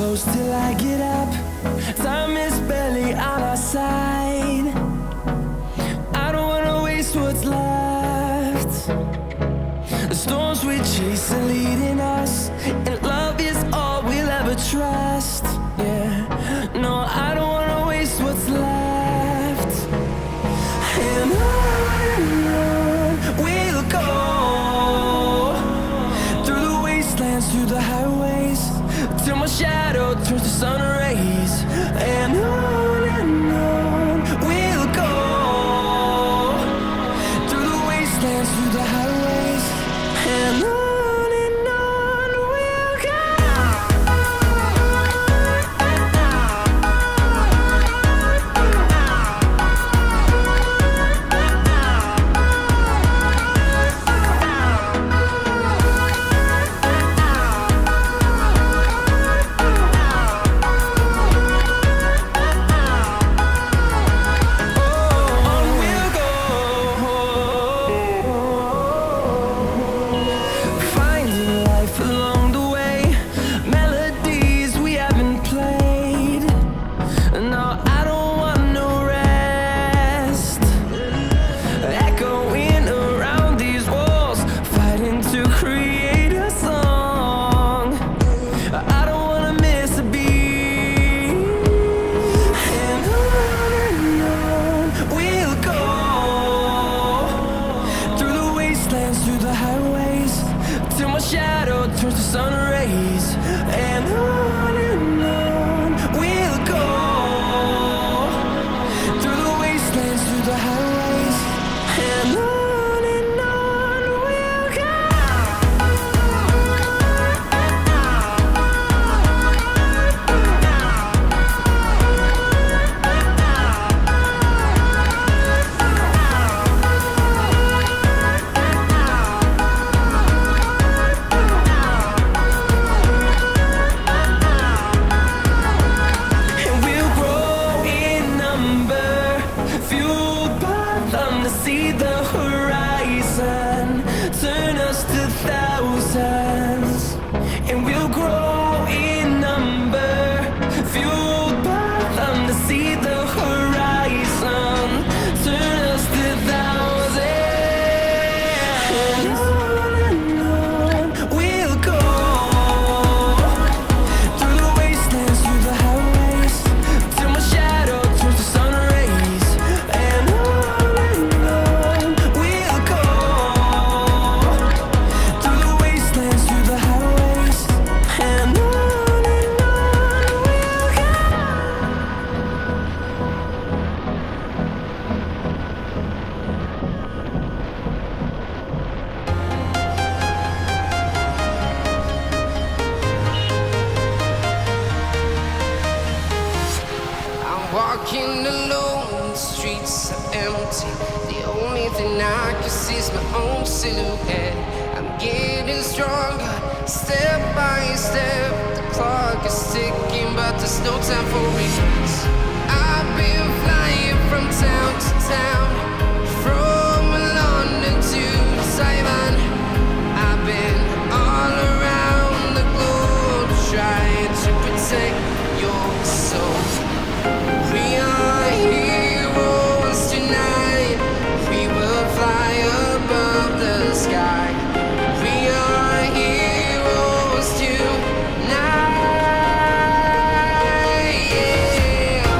close till I get up. Time is barely on our side. I don't wanna waste what's left. The storms we chase are leading us, and love is all we'll ever trust. Yeah, no, I don't wanna waste what's left. And on we'll go, through the wastelands, through the highways, till my shadow turns to sun rays. And on we'll go, through the wastelands, through the highways, and on we'll go. See the horizon turn us to thousands, and we'll grow in number, fueled by them. To see the horizon turn us to thousands, and on we'll go, through the wastelands, through the highways, till my shadow turns to sun rays. And walking alone, the streets are empty. The only thing I can see is my own silhouette. I'm getting stronger, step by step. The clock is ticking, but there's no time for regrets. I've been flying from town to town, from London to Taiwan. I've been all around the globe, trying to protect your soul. We are heroes tonight. We will fly above the sky. We are heroes tonight. Yeah.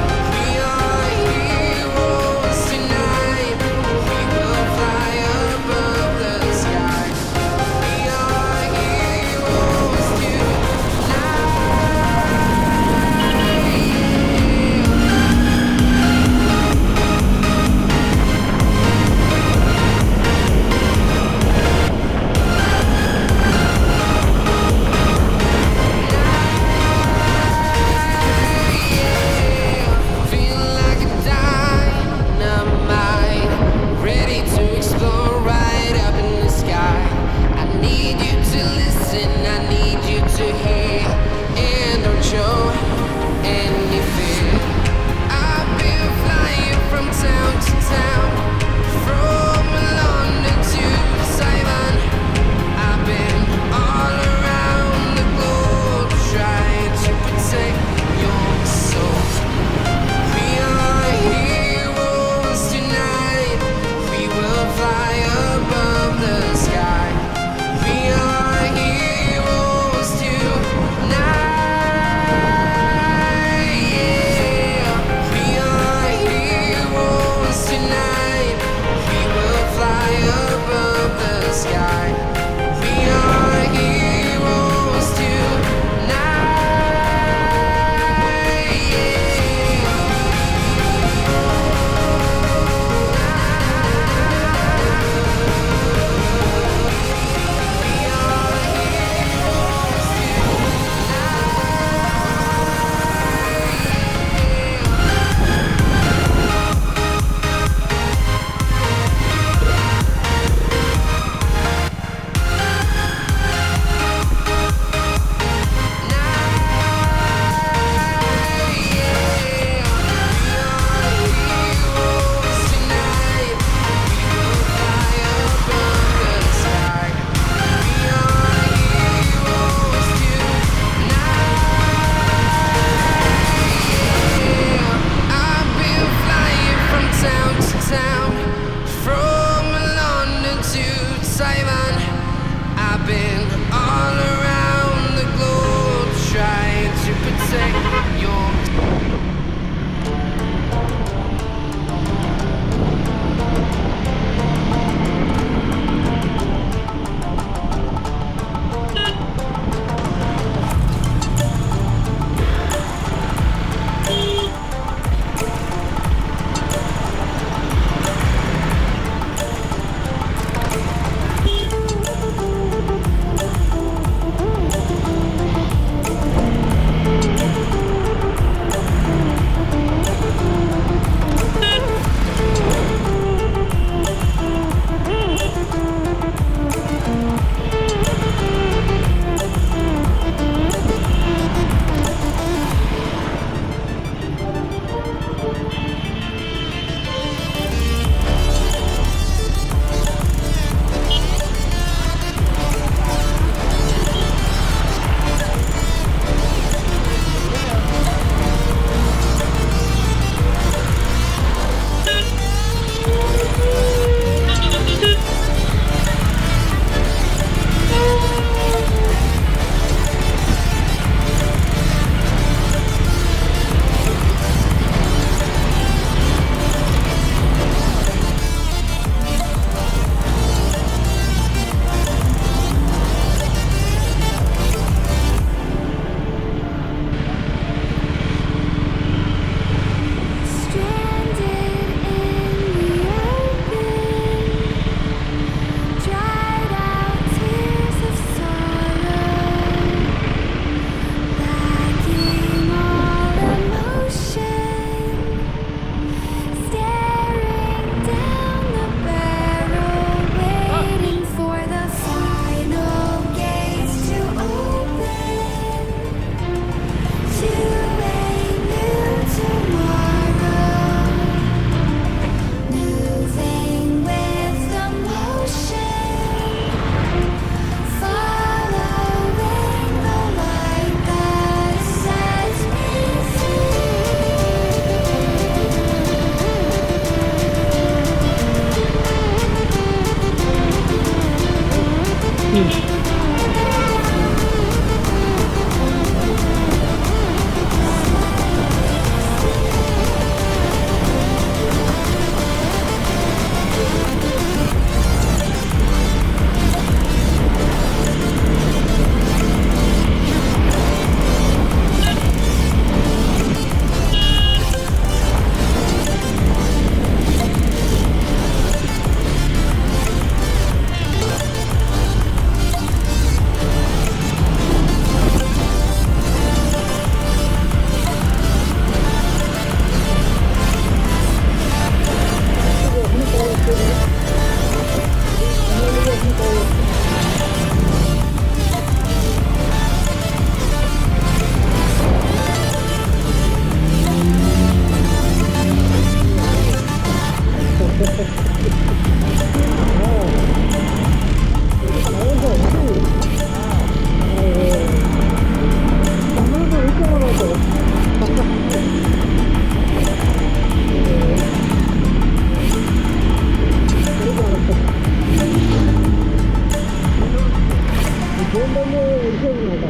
വീണ്ടൊന്ന് എടുത്തു കേട്ടോ.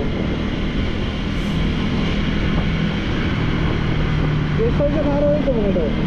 S ഐക്ക് sir പോയിട്ട് കേട്ടോ.